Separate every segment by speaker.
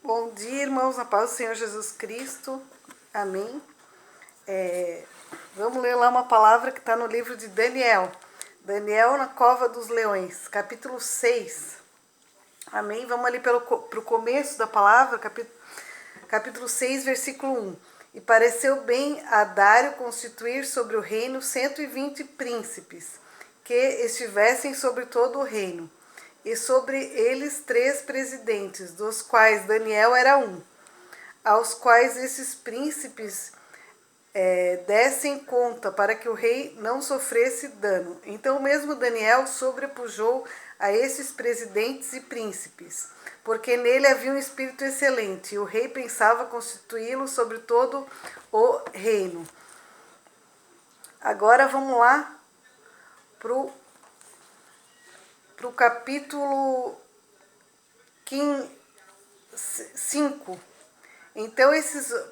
Speaker 1: Bom dia, irmãos, na paz do Senhor Jesus Cristo. Amém. Vamos ler lá uma palavra que está no livro de Daniel. Daniel na cova dos leões, capítulo 6. Amém. Vamos ali para o começo da palavra, capítulo 6, versículo 1. E pareceu bem a Dário constituir sobre o reino 120 príncipes, que estivessem sobre todo o reino, e sobre eles 3 presidentes, dos quais Daniel era um, aos quais esses príncipes dessem conta, para que o rei não sofresse dano. Então mesmo Daniel sobrepujou a esses presidentes e príncipes, porque nele havia um espírito excelente, e o rei pensava constituí-lo sobre todo o reino. Agora vamos lá para o capítulo 5. Então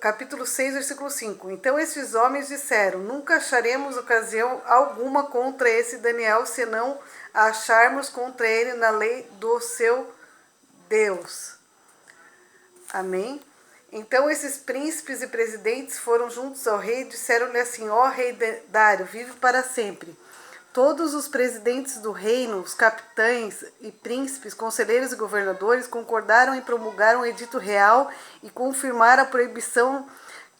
Speaker 1: capítulo 6, versículo 5. Então esses homens disseram: nunca acharemos ocasião alguma contra esse Daniel, senão a acharmos contra ele na lei do seu Deus. Amém? Então esses príncipes e presidentes foram juntos ao rei e disseram-lhe assim: ó rei Dário, vive para sempre. Todos os presidentes do reino, os capitães e príncipes, conselheiros e governadores concordaram em promulgar um edito real e confirmar a proibição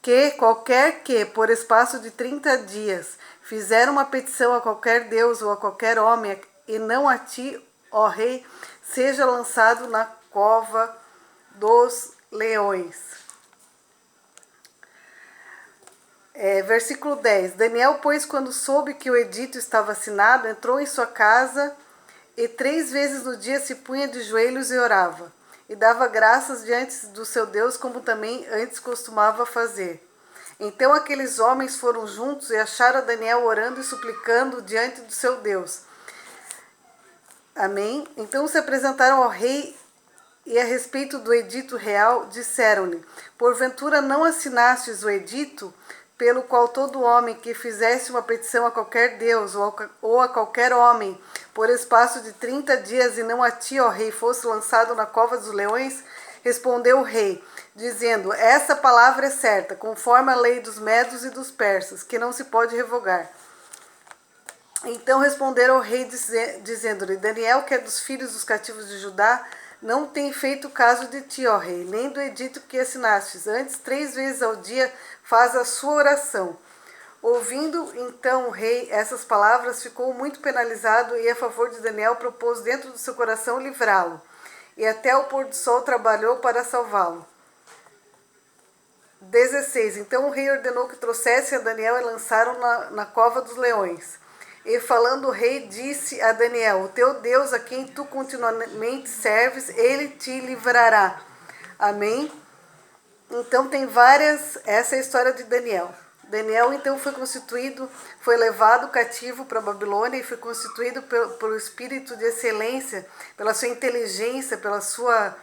Speaker 1: que qualquer que, por espaço de 30 dias, fizer uma petição a qualquer deus ou a qualquer homem, e não a ti, ó rei, seja lançado na cova dos leões. Versículo 10. Daniel, pois, quando soube que o edito estava assinado, entrou em sua casa e 3 vezes no dia se punha de joelhos e orava, e dava graças diante do seu Deus, como também antes costumava fazer. Então aqueles homens foram juntos e acharam Daniel orando e suplicando diante do seu Deus. Amém? Então se apresentaram ao rei e a respeito do edito real disseram-lhe: porventura não assinastes o edito pelo qual todo homem que fizesse uma petição a qualquer deus ou a qualquer homem por espaço de 30 dias e não a ti, ó rei, fosse lançado na cova dos leões? Respondeu o rei, dizendo: essa palavra é certa, conforme a lei dos medos e dos persas, que não se pode revogar. Então responderam ao rei, dizendo-lhe: Daniel, que é dos filhos dos cativos de Judá, não tem feito caso de ti, ó rei, nem do edito que assinastes. Antes, 3 vezes ao dia faz a sua oração. Ouvindo então o rei essas palavras, ficou muito penalizado e a favor de Daniel propôs dentro do seu coração livrá-lo. E até o pôr do sol trabalhou para salvá-lo. 16. Então o rei ordenou que trouxessem a Daniel e lançaram na cova dos leões. E falando o rei, disse a Daniel: o teu Deus, a quem tu continuamente serves, ele te livrará. Amém? Então tem essa é a história de Daniel. Daniel então foi levado cativo para a Babilônia e foi constituído pelo espírito de excelência, pela sua inteligência, pela sua...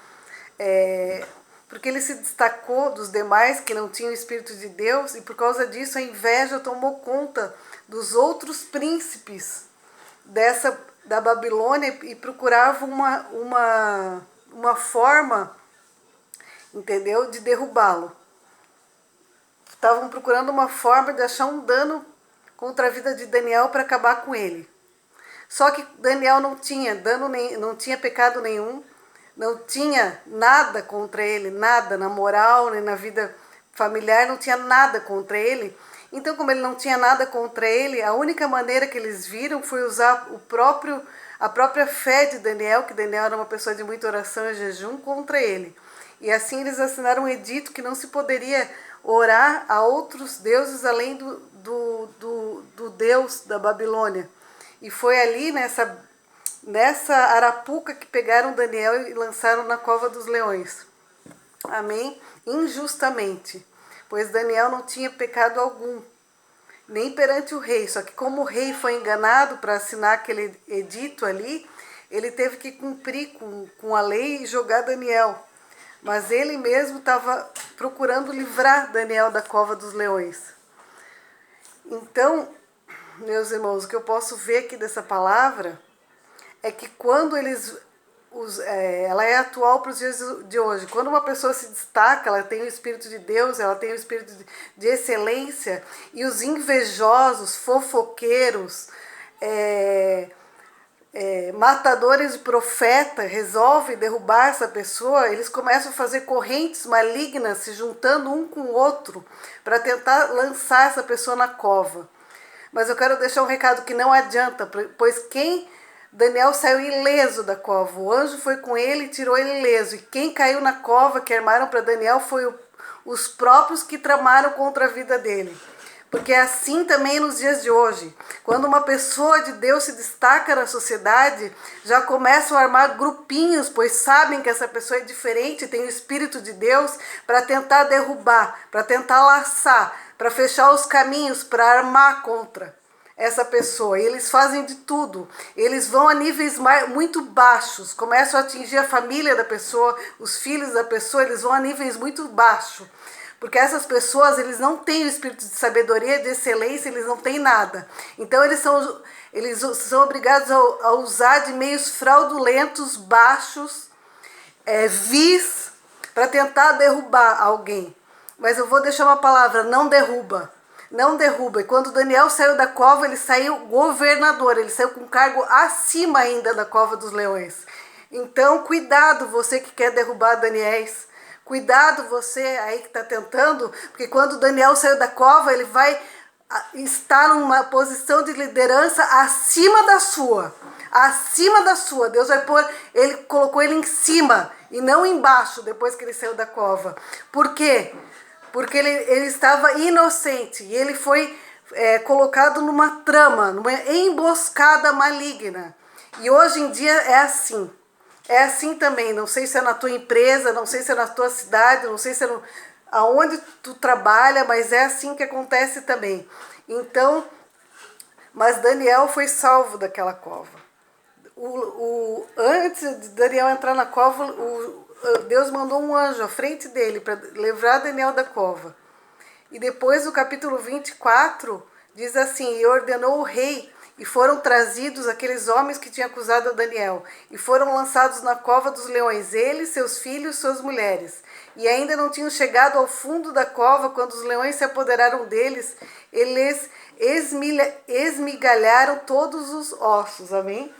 Speaker 1: porque ele se destacou dos demais que não tinham o Espírito de Deus, e por causa disso a inveja tomou conta dos outros príncipes da Babilônia e procuravam uma forma, entendeu, de derrubá-lo. Estavam procurando uma forma de achar um dano contra a vida de Daniel para acabar com ele. Só que Daniel não tinha não tinha pecado nenhum, não tinha nada contra ele, nada na moral, nem na vida familiar, não tinha nada contra ele. Então, como ele não tinha nada contra ele, a única maneira que eles viram foi usar a própria fé de Daniel, que Daniel era uma pessoa de muita oração e jejum, contra ele. E assim eles assinaram um edito que não se poderia orar a outros deuses além do Deus da Babilônia. E foi ali nessa arapuca que pegaram Daniel e lançaram na cova dos leões. Amém? Injustamente, pois Daniel não tinha pecado algum, nem perante o rei. Só que como o rei foi enganado para assinar aquele edito ali, ele teve que cumprir com a lei e jogar Daniel. Mas ele mesmo estava procurando livrar Daniel da cova dos leões. Então, meus irmãos, o que eu posso ver aqui dessa palavra é que quando ela é atual para os dias de hoje. Quando uma pessoa se destaca, ela tem o Espírito de Deus, ela tem o Espírito de excelência, e os invejosos, fofoqueiros, matadores de profeta resolvem derrubar essa pessoa, eles começam a fazer correntes malignas se juntando um com o outro para tentar lançar essa pessoa na cova. Mas eu quero deixar um recado que não adianta, pois Daniel saiu ileso da cova, o anjo foi com ele e tirou ele ileso, e quem caiu na cova que armaram para Daniel foi os próprios que tramaram contra a vida dele. Porque é assim também nos dias de hoje. Quando uma pessoa de Deus se destaca na sociedade, já começam a armar grupinhos, pois sabem que essa pessoa é diferente, tem o Espírito de Deus, para tentar derrubar, para tentar laçar, para fechar os caminhos, para armar contra essa pessoa. E eles fazem de tudo. Eles vão a níveis muito baixos, começam a atingir a família da pessoa, os filhos da pessoa, eles vão a níveis muito baixos. Porque essas pessoas, eles não têm o espírito de sabedoria, de excelência, eles não têm nada. Então eles são obrigados a usar de meios fraudulentos, baixos, vis, para tentar derrubar alguém. Mas eu vou deixar uma palavra, não derruba. Não derruba. E quando Daniel saiu da cova, ele saiu governador, ele saiu com um cargo acima ainda da cova dos leões. Então, cuidado você que quer derrubar Daniéis. Cuidado você aí que está tentando, porque quando Daniel saiu da cova, ele vai estar numa posição de liderança acima da sua. Acima da sua. Deus vai pôr, ele colocou ele em cima e não embaixo depois que ele saiu da cova. Por quê? Porque ele estava inocente e ele foi colocado numa trama, numa emboscada maligna. E hoje em dia é assim. É assim também, não sei se é na tua empresa, não sei se é na tua cidade, não sei se é aonde tu trabalha, mas é assim que acontece também. Então, mas Daniel foi salvo daquela cova. Antes de Daniel entrar na cova, Deus mandou um anjo à frente dele para livrar Daniel da cova. E depois, no capítulo 24, diz assim, e ordenou o rei, e foram trazidos aqueles homens que tinham acusado a Daniel, e foram lançados na cova dos leões, ele, seus filhos, suas mulheres. E ainda não tinham chegado ao fundo da cova, quando os leões se apoderaram deles, eles esmigalharam todos os ossos. Amém?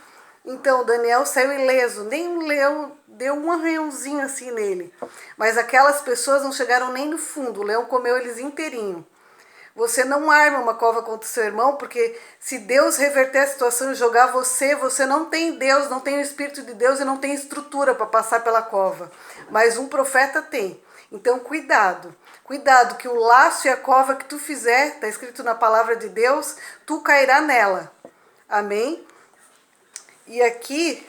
Speaker 1: Então, Daniel saiu ileso, nem um leão deu um arranhãozinho assim nele. Mas aquelas pessoas não chegaram nem no fundo, o leão comeu eles inteirinho. Você não arma uma cova contra o seu irmão, porque se Deus reverter a situação e jogar você não tem Deus, não tem o Espírito de Deus e não tem estrutura para passar pela cova. Mas um profeta tem. Então cuidado, cuidado que o laço e a cova que tu fizer, está escrito na palavra de Deus, tu cairá nela. Amém? E aqui,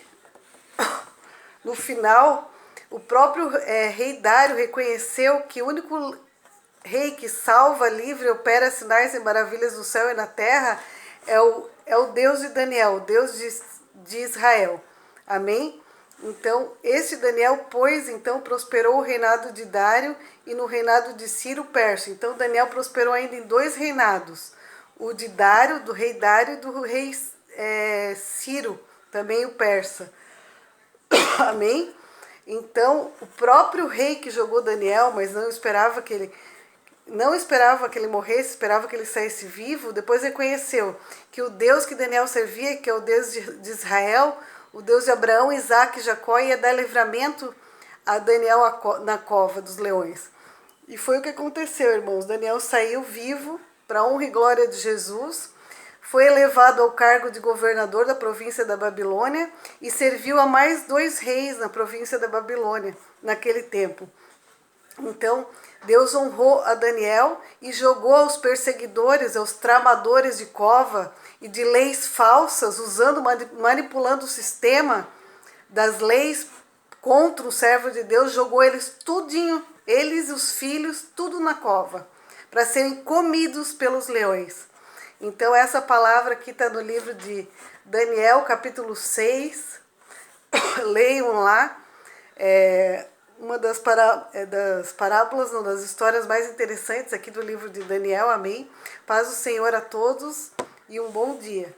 Speaker 1: no final, o próprio rei Dário reconheceu que o único rei que salva, livre, opera sinais e maravilhas no céu e na terra é o Deus de Daniel, o Deus de Israel. Amém? Então, esse Daniel, prosperou o reinado de Dário e no reinado de Ciro Persa. Então, Daniel prosperou ainda em 2 reinados. O de Dário, do rei Dário e do rei Ciro, também o persa. Amém? Então, o próprio rei que jogou Daniel, mas não esperava que ele morresse, esperava que ele saísse vivo, depois reconheceu que o Deus que Daniel servia, que é o Deus de Israel, o Deus de Abraão, Isaac e Jacó, ia dar livramento a Daniel na cova dos leões. E foi o que aconteceu, irmãos. Daniel saiu vivo para a honra e glória de Jesus, foi elevado ao cargo de governador da província da Babilônia e serviu a mais 2 reis na província da Babilônia naquele tempo. Então, Deus honrou a Daniel e jogou aos perseguidores, aos tramadores de cova e de leis falsas, manipulando o sistema das leis contra o servo de Deus, jogou eles tudinho, eles e os filhos, tudo na cova, para serem comidos pelos leões. Então, essa palavra aqui está no livro de Daniel, capítulo 6. Leiam lá. Uma das parábolas, uma das histórias mais interessantes aqui do livro de Daniel. Amém? Paz do Senhor a todos e um bom dia.